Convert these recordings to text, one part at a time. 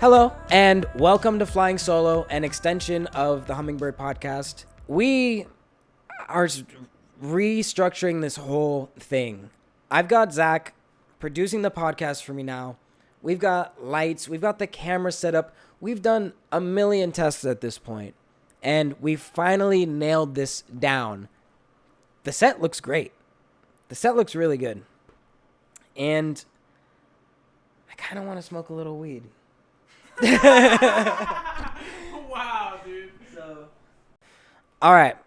Hello, and welcome to Flying Solo, an extension of the Hummingbird podcast. We are restructuring this whole thing. I've got Zach producing the podcast for me now. We've got lights, we've got the camera set up. We've done a million tests at this point, and we finally nailed this down. The set looks great. The set looks really good. And I kind of want to smoke a little weed. Wow, dude. All right.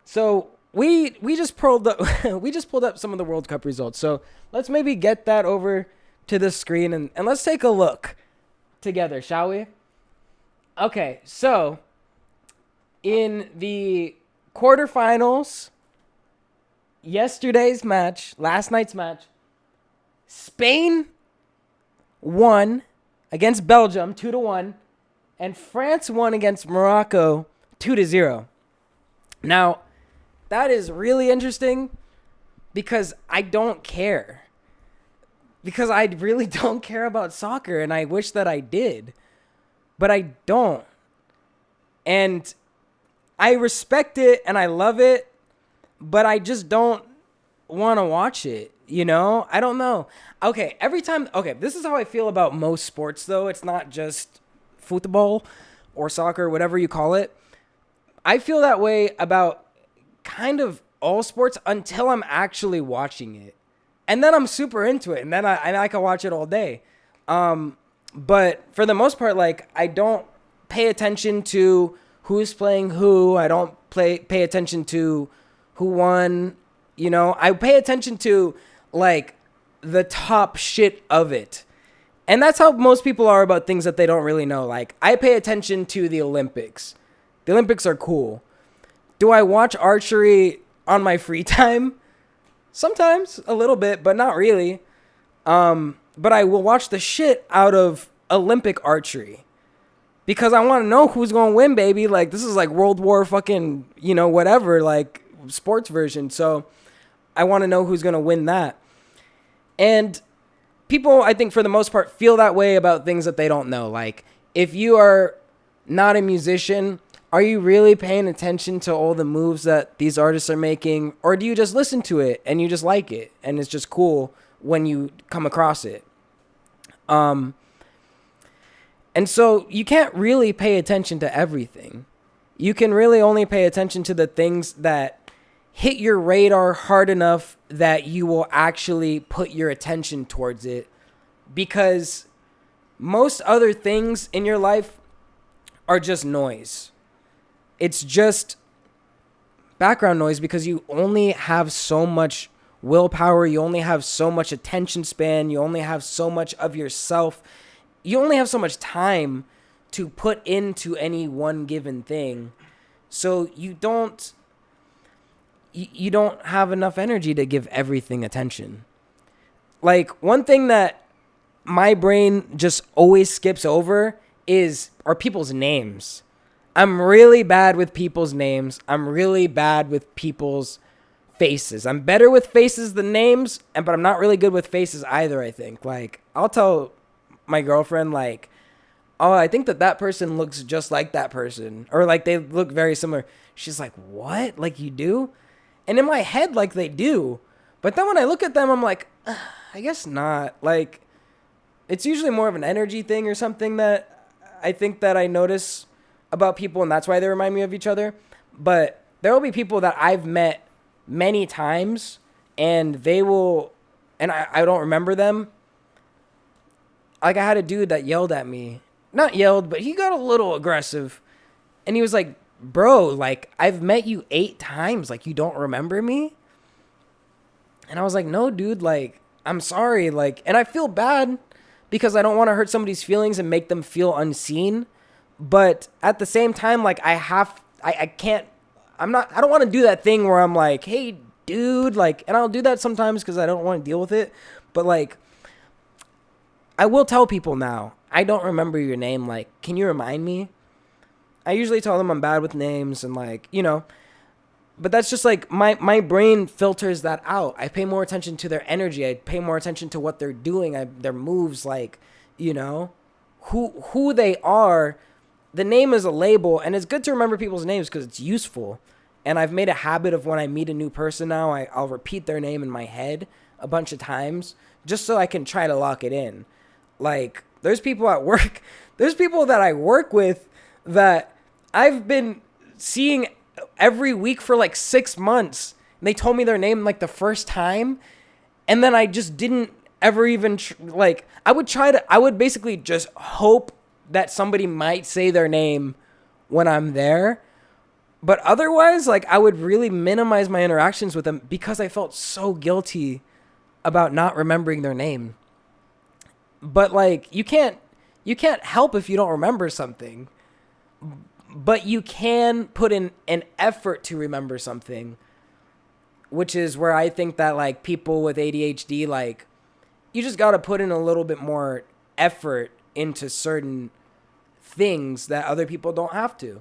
So we just pulled up we just pulled up some of the World Cup results. So let's maybe get that over to the screen and let's take a look together, shall we? Okay, so in the quarterfinals, last night's match, Spain won against Belgium 2-1, and France won against Morocco 2-0. Now, that is really interesting because I don't care. Because I really don't care about soccer, and I wish that I did. But I don't. And I respect it and I love it, but I just don't want to watch it. You know, I don't know. Okay, this is how I feel about most sports, though. It's not just football or soccer, whatever you call it. I feel that way about kind of all sports until I'm actually watching it. And then I'm super into it, and then I can watch it all day. But for the most part, like, I don't pay attention to who's playing who. I don't pay attention to who won. You know, I pay attention to, like, the top shit of it. And that's how most people are about things that they don't really know. Like, I pay attention to the Olympics. The Olympics are cool. Do I watch archery on my free time? Sometimes, a little bit, but not really. But I will watch the shit out of Olympic archery. Because I want to know who's going to win, baby. Like, this is like World War fucking, whatever, like, sports version. So I want to know who's going to win that. And people, I think, for the most part, feel that way about things that they don't know. Like, if you are not a musician, are you really paying attention to all the moves that these artists are making? Or do you just listen to it and you just like it and it's just cool when you come across it? And so you can't really pay attention to everything. You can really only pay attention to the things that hit your radar hard enough that you will actually put your attention towards it, because most other things in your life are just noise. It's just background noise because you only have so much willpower, you only have so much attention span, you only have so much of yourself, you only have so much time to put into any one given thing. So you don't have enough energy to give everything attention. Like, one thing that my brain just always skips over are people's names. I'm really bad with people's names. I'm really bad with people's faces. I'm better with faces than names, but I'm not really good with faces either, I think. Like, I'll tell my girlfriend, like, oh, I think that person looks just like that person. Or, like, they look very similar. She's like, what? Like, you do? And in my head, like, they do. But then when I look at them, I'm like, I guess not. Like, it's usually more of an energy thing or something that I think that I notice about people, and that's why they remind me of each other. But there will be people that I've met many times, and they will, and I don't remember them. Like, I had a dude that yelled at me. Not yelled, but he got a little aggressive. And he was like, bro, like, I've met you 8 times. Like, you don't remember me? And I was like, no, dude, like, I'm sorry. Like, and I feel bad because I don't want to hurt somebody's feelings and make them feel unseen. But at the same time, like, I don't want to do that thing where I'm like, hey, dude, like, and I'll do that sometimes because I don't want to deal with it. But, like, I will tell people now, I don't remember your name. Like, can you remind me? I usually tell them I'm bad with names and, like, but that's just like my brain filters that out. I pay more attention to their energy. I pay more attention to what they're doing, their moves, like, who they are. The name is a label, and it's good to remember people's names because it's useful. And I've made a habit of when I meet a new person now, I'll repeat their name in my head a bunch of times just so I can try to lock it in. Like, there's people at work, there's people that I work with that I've been seeing every week for like 6 months. And they told me their name like the first time, and then I just didn't ever even I would basically just hope that somebody might say their name when I'm there. But otherwise, like, I would really minimize my interactions with them because I felt so guilty about not remembering their name. But like, you can't help if you don't remember something. But you can put in an effort to remember something, which is where I think that like people with ADHD, like, you just got to put in a little bit more effort into certain things that other people don't have to.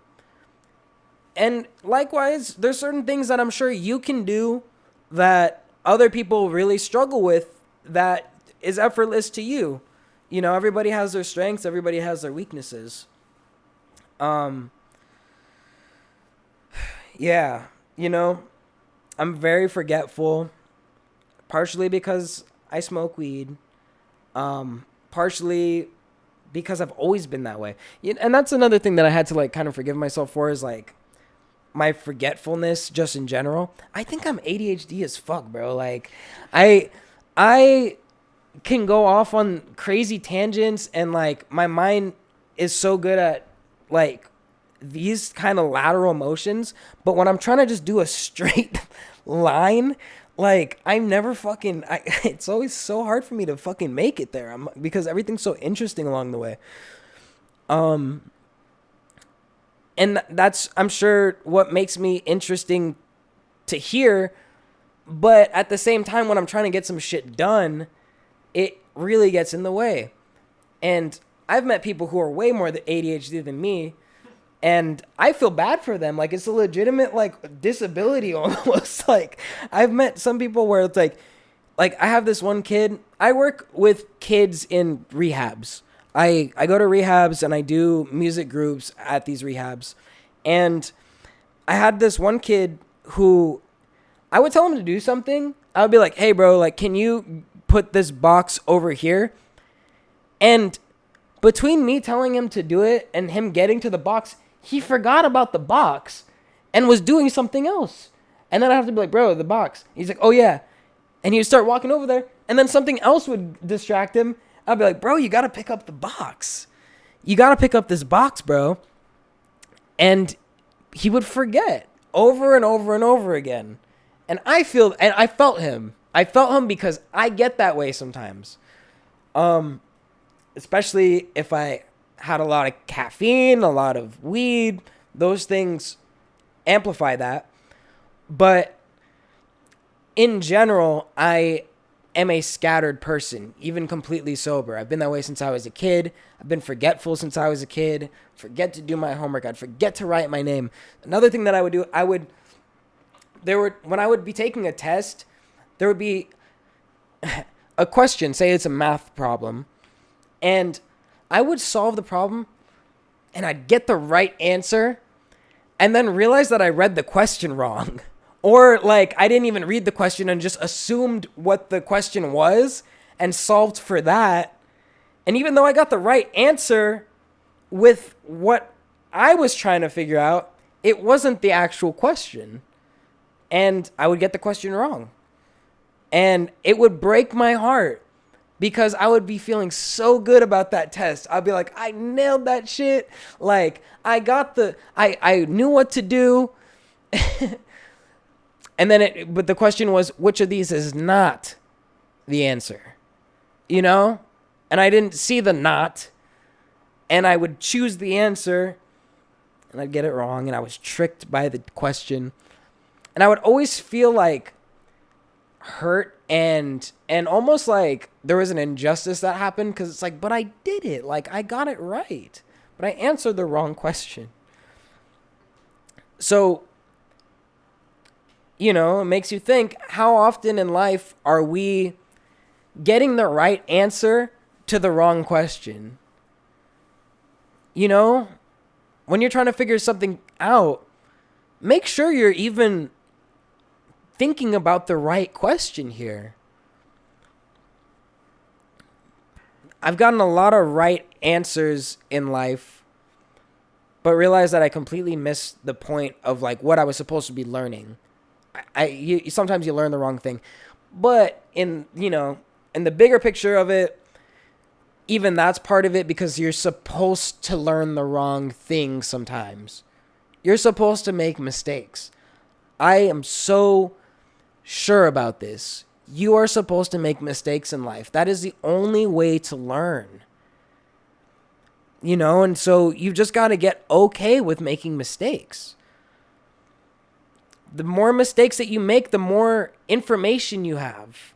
And likewise, there's certain things that I'm sure you can do that other people really struggle with that is effortless to you. You know, everybody has their strengths, everybody has their weaknesses. Yeah, you know, I'm very forgetful, partially because I smoke weed, partially because I've always been that way. And that's another thing that I had to like kind of forgive myself for, is like my forgetfulness just in general. I think I'm ADHD as fuck, bro. Like, I can go off on crazy tangents, and like my mind is so good at like these kind of lateral motions, but when I'm trying to just do a straight line, like, I'm never fucking it's always so hard for me to fucking make it there. Because everything's so interesting along the way. And that's, I'm sure, what makes me interesting to hear. But at the same time, when I'm trying to get some shit done, it really gets in the way. And I've met people who are way more ADHD than me, and I feel bad for them. Like, it's a legitimate, like, disability almost. Like, I've met some people where it's like I have this one kid. I work with kids in rehabs. I go to rehabs and I do music groups at these rehabs. And I had this one kid who I would tell him to do something. I would be like, hey, bro, like, can you put this box over here? And between me telling him to do it and him getting to the box, he forgot about the box and was doing something else. And then I have to be like, bro, the box. He's like, oh, yeah. And he would start walking over there, and then something else would distract him. I'd be like, bro, you got to pick up the box. You got to pick up this box, bro. And he would forget over and over and over again. And I felt him. I felt him because I get that way sometimes. Especially if I had a lot of caffeine, a lot of weed. Those things amplify that. But in general, I am a scattered person, even completely sober. I've been that way since I was a kid. I've been forgetful since I was a kid. Forget to do my homework. I'd forget to write my name. Another thing that I would do, when I would be taking a test, there would be a question, say it's a math problem, and I would solve the problem, and I'd get the right answer, and then realize that I read the question wrong. Or, like, I didn't even read the question and just assumed what the question was and solved for that. And even though I got the right answer with what I was trying to figure out, it wasn't the actual question. And I would get the question wrong. And it would break my heart because I would be feeling so good about that test. I'd be like, I nailed that shit. Like, I knew what to do. And then but the question was, which of these is not the answer? You know? And I didn't see the not. And I would choose the answer, and I'd get it wrong, and I was tricked by the question. And I would always feel like hurt and almost like there was an injustice that happened, because it's like, but I did it. Like, I got it right. But I answered the wrong question. So, you know, it makes you think, how often in life are we getting the right answer to the wrong question? You know, when you're trying to figure something out, make sure you're even thinking about the right question here. I've gotten a lot of right answers in life, but realized that I completely missed the point of like what I was supposed to be learning. Sometimes you learn the wrong thing, but in the bigger picture of it, even that's part of it, because you're supposed to learn the wrong thing sometimes. You're supposed to make mistakes. I am so sure about this. You are supposed to make mistakes in life. That is the only way to learn. And so you've just got to get okay with making mistakes. The more mistakes that you make, the more information you have.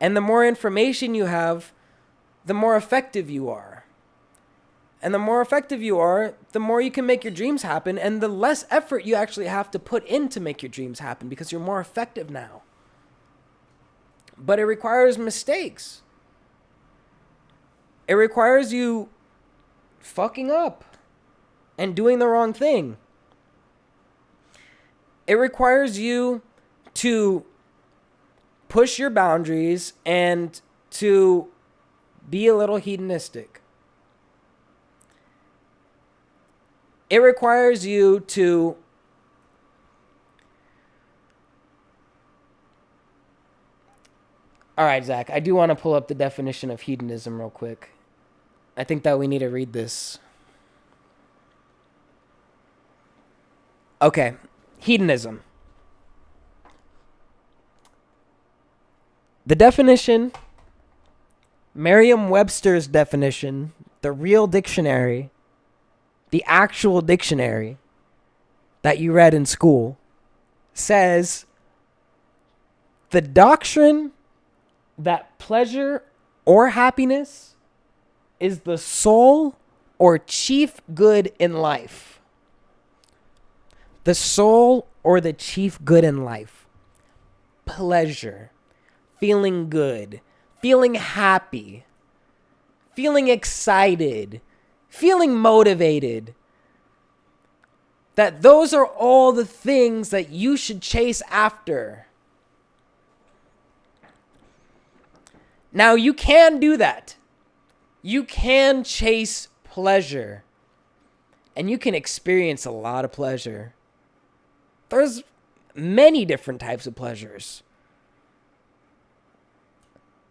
And the more information you have, the more effective you are. And the more effective you are, the more you can make your dreams happen, and the less effort you actually have to put in to make your dreams happen, because you're more effective now. But it requires mistakes. It requires you fucking up and doing the wrong thing. It requires you to push your boundaries and to be a little hedonistic. It requires you to All right, Zach, I do want to pull up the definition of hedonism real quick. I think that we need to read this. Okay, hedonism. The definition, Merriam-Webster's definition, the real dictionary, the actual dictionary that you read in school, says the doctrine that pleasure or happiness is the sole or chief good in life. The sole or the chief good in life. Pleasure. Feeling good. Feeling happy. Feeling excited. Feeling motivated. That those are all the things that you should chase after. Now, you can do that. You can chase pleasure. And you can experience a lot of pleasure. There's many different types of pleasures.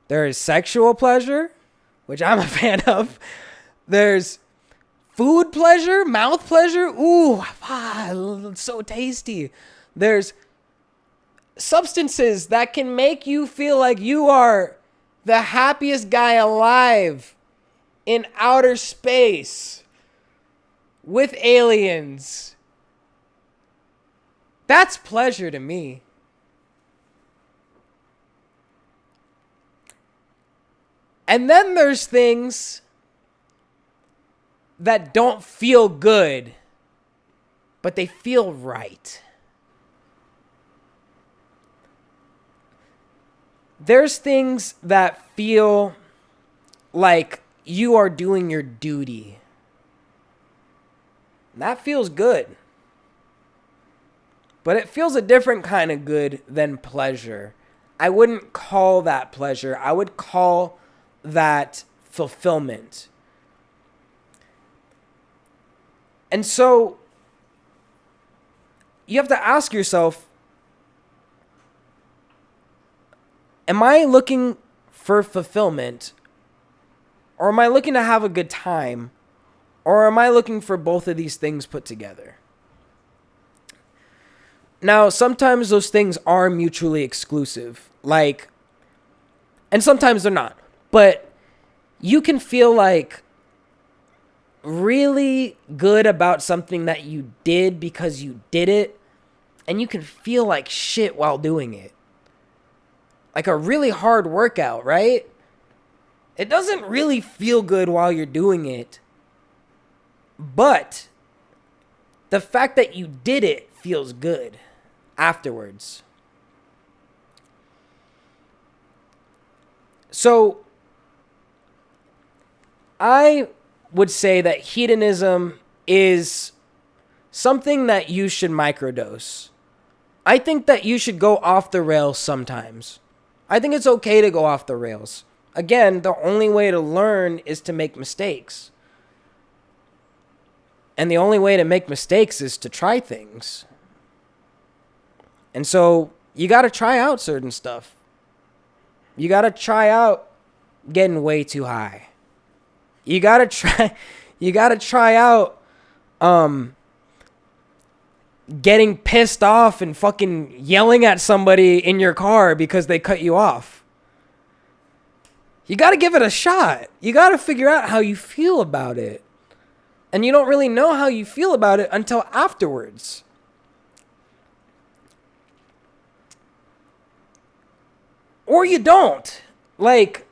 There is sexual pleasure, which I'm a fan of. There's food pleasure, mouth pleasure. Ooh, so tasty. There's substances that can make you feel like you are the happiest guy alive in outer space with aliens. That's pleasure to me. And then there's things that don't feel good, but they feel right. There's things that feel like you are doing your duty. That feels good. But it feels a different kind of good than pleasure. I wouldn't call that pleasure. I would call that fulfillment. And so you have to ask yourself, am I looking for fulfillment, or am I looking to have a good time, or am I looking for both of these things put together? Now, sometimes those things are mutually exclusive, and sometimes they're not. But you can feel like really good about something that you did because you did it, and you can feel like shit while doing it. Like a really hard workout, right? It doesn't really feel good while you're doing it, but the fact that you did it feels good afterwards. So I would say that hedonism is something that you should microdose. I think that you should go off the rails sometimes. I think it's okay to go off the rails. Again, the only way to learn is to make mistakes. And the only way to make mistakes is to try things. And so you got to try out certain stuff. You got to try out getting way too high. You got to try out getting pissed off and fucking yelling at somebody in your car because they cut you off. You got to give it a shot. You got to figure out how you feel about it. And you don't really know how you feel about it until afterwards. Or you don't. Like,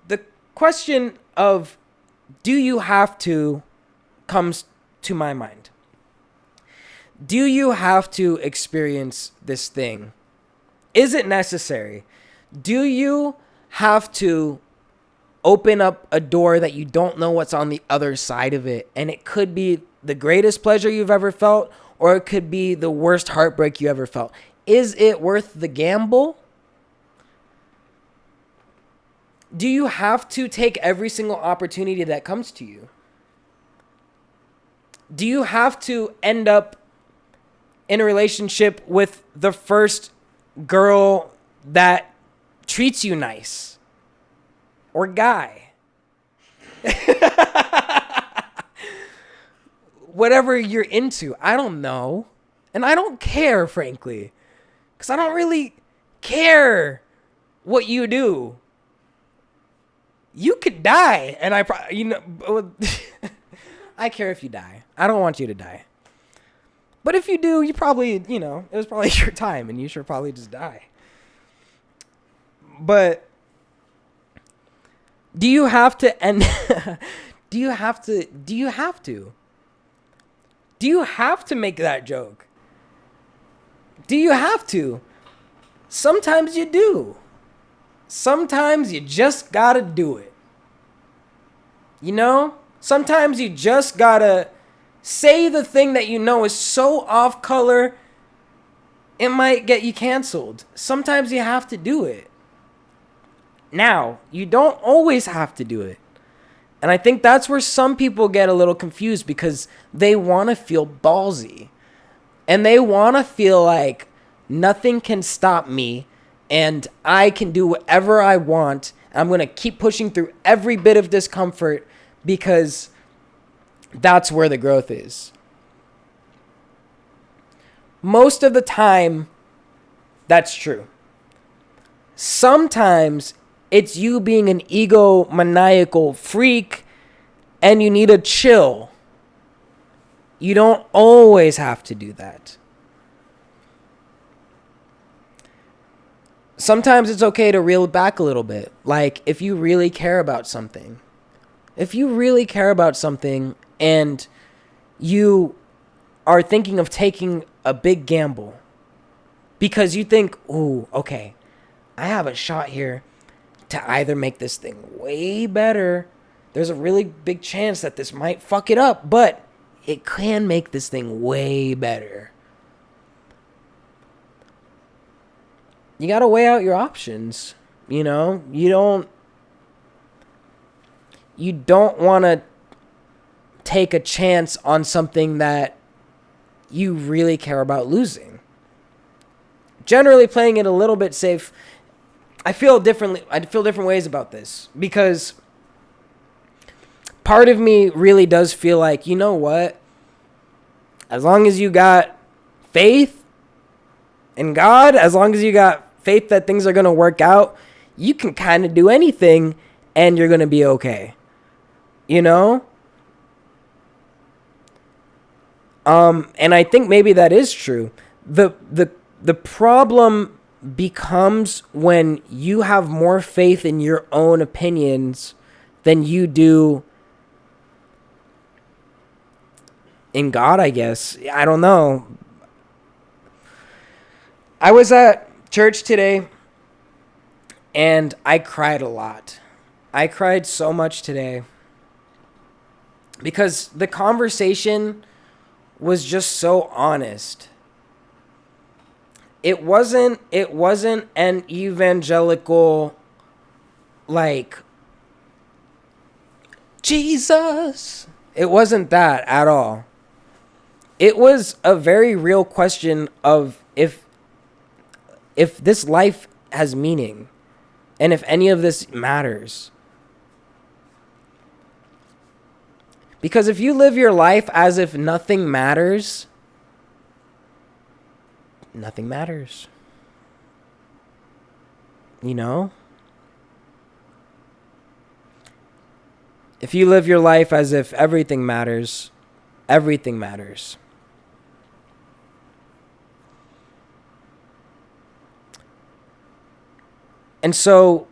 the question of do you have to comes to my mind. Do you have to experience this thing? Is it necessary? Do you have to open up a door that you don't know what's on the other side of it? And it could be the greatest pleasure you've ever felt, or it could be the worst heartbreak you ever felt. Is it worth the gamble? Do you have to take every single opportunity that comes to you? Do you have to end up in a relationship with the first girl that treats you nice? Or guy? Whatever you're into. I don't know. And I don't care, frankly. Because I don't really care what you do. You could die. And I care if you die. I don't want you to die. But if you do, you probably, it was probably your time and you should probably just die. But do you have to end? Do you have to make that joke? Do you have to? Sometimes you do. Sometimes you just gotta do it. Sometimes you just gotta say the thing that you know is so off color, it might get you canceled. Sometimes you have to do it. Now, you don't always have to do it. And I think that's where some people get a little confused because they want to feel ballsy. And they want to feel like nothing can stop me and I can do whatever I want. I'm going to keep pushing through every bit of discomfort because that's where the growth is. Most of the time, that's true. Sometimes it's you being an egomaniacal freak and you need to chill. You don't always have to do that. Sometimes it's okay to reel it back a little bit. Like if you really care about something. If you really care about something and you are thinking of taking a big gamble because you think, ooh, okay, I have a shot here to either make this thing way better. There's a really big chance that this might fuck it up, but it can make this thing way better. You got to weigh out your options. You don't want to take a chance on something that you really care about losing. Generally playing it a little bit safe. I feel different ways about this because part of me really does feel like, you know what? As long as you got faith in God, as long as you got faith that things are going to work out, you can kind of do anything and you're going to be okay. And I think maybe that is true. The problem becomes when you have more faith in your own opinions than you do in God, I guess. I don't know. I was at church today and I cried a lot. I cried so much today because the conversation was just so honest. It wasn't an evangelical like Jesus. It wasn't that at all. It was a very real question of if this life has meaning and if any of this matters. Because if you live your life as if nothing matters, nothing matters. You know? If you live your life as if everything matters, everything matters. And so,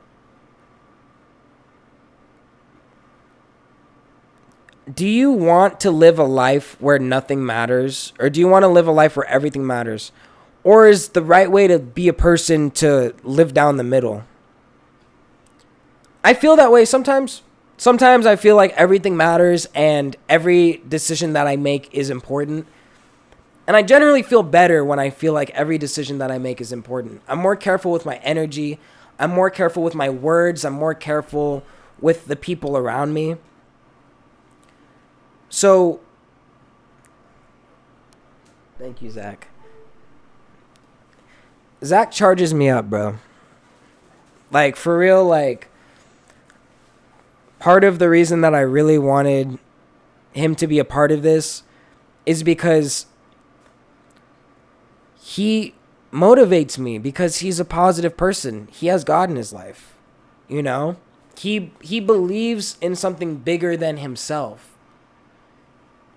do you want to live a life where nothing matters? Or do you want to live a life where everything matters? Or is the right way to be a person to live down the middle? I feel that way sometimes. Sometimes I feel like everything matters and every decision that I make is important. And I generally feel better when I feel like every decision that I make is important. I'm more careful with my energy. I'm more careful with my words. I'm more careful with the people around me. So, thank you, Zach. Zach charges me up, bro. Like, for real, like, part of the reason that I really wanted him to be a part of this is because he motivates me, because he's a positive person. He has God in his life, you know? He believes in something bigger than himself.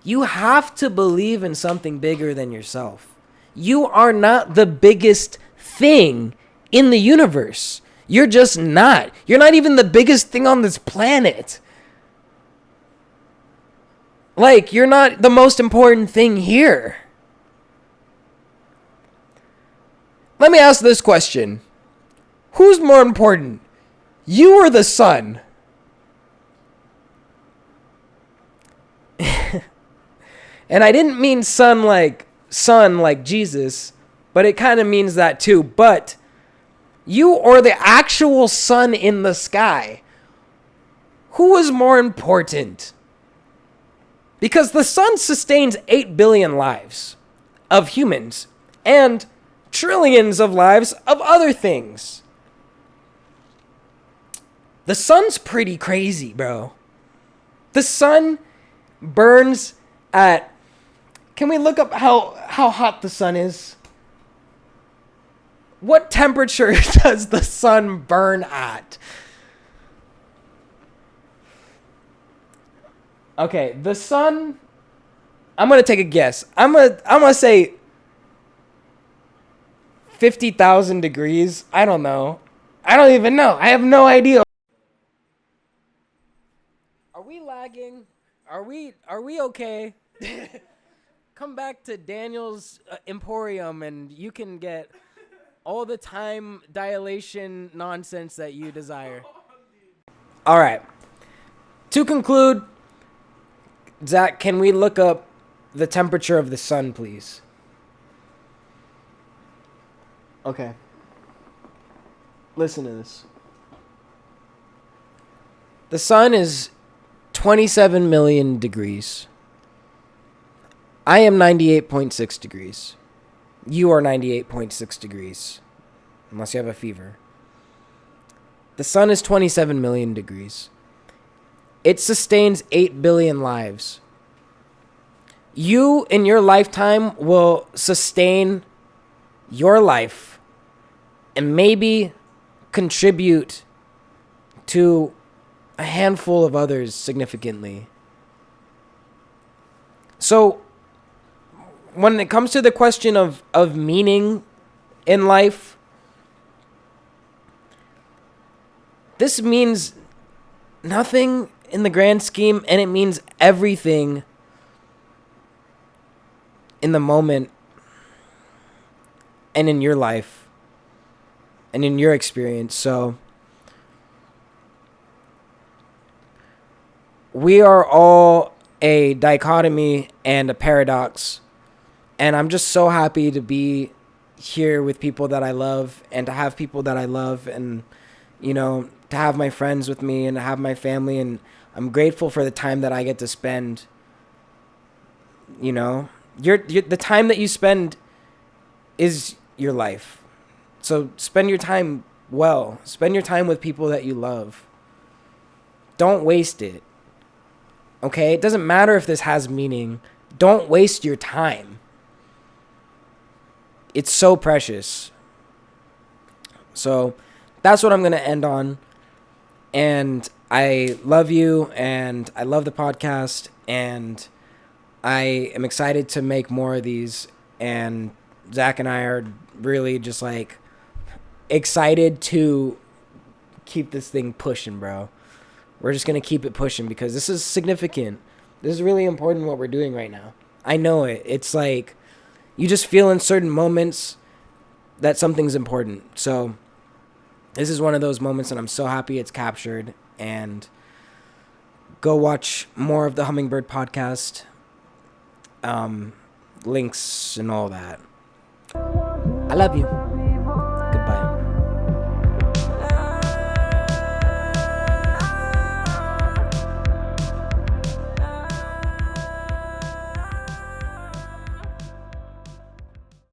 You have to believe in something bigger than yourself. You are not the biggest thing in the universe. You're just not. You're not even the biggest thing on this planet. Like, you're not the most important thing here. Let me ask this question. Who's more important? You or the sun? And I didn't mean sun like Jesus, but it kind of means that too. But you or the actual sun in the sky? Who is more important? Because the sun sustains 8 billion lives of humans and trillions of lives of other things. The sun's pretty crazy, bro. The sun burns at... Can we look up how hot the sun is? What temperature does the sun burn at? Okay, the sun... I'm going to take a guess. I'm gonna say 50,000 degrees. I don't know. I don't even know. I have no idea. Are we lagging? Are we okay? Come back to Daniel's Emporium and you can get all the time dilation nonsense that you desire. All right. To conclude, Zach, can we look up the temperature of the sun, please? Okay. Listen to this. The sun is 27 million degrees. I am 98.6 degrees. You are 98.6 degrees. Unless you have a fever. The sun is 27 million degrees. It sustains 8 billion lives. You, in your lifetime, will sustain your life and maybe contribute to a handful of others significantly. So, when it comes to the question of meaning in life, this means nothing in the grand scheme, and it means everything in the moment and in your life and in your experience. So we are all a dichotomy and a paradox. And I'm just so happy to be here with people that I love and to have people that I love and, you know, to have my friends with me and to have my family. And I'm grateful for the time that I get to spend. You know, the time that you spend is your life. So spend your time well. Spend your time with people that you love. Don't waste it. Okay? It doesn't matter if this has meaning. Don't waste your time. It's so precious. So that's what I'm going to end on. And I love you and I love the podcast and I am excited to make more of these. And Zach and I are really just like excited to keep this thing pushing, bro. We're just going to keep it pushing because this is significant. This is really important what we're doing right now. I know it. It's like you just feel in certain moments that something's important. So this is one of those moments and I'm so happy it's captured. And go watch more of the Hummingbird podcast. Links and all that. I love you.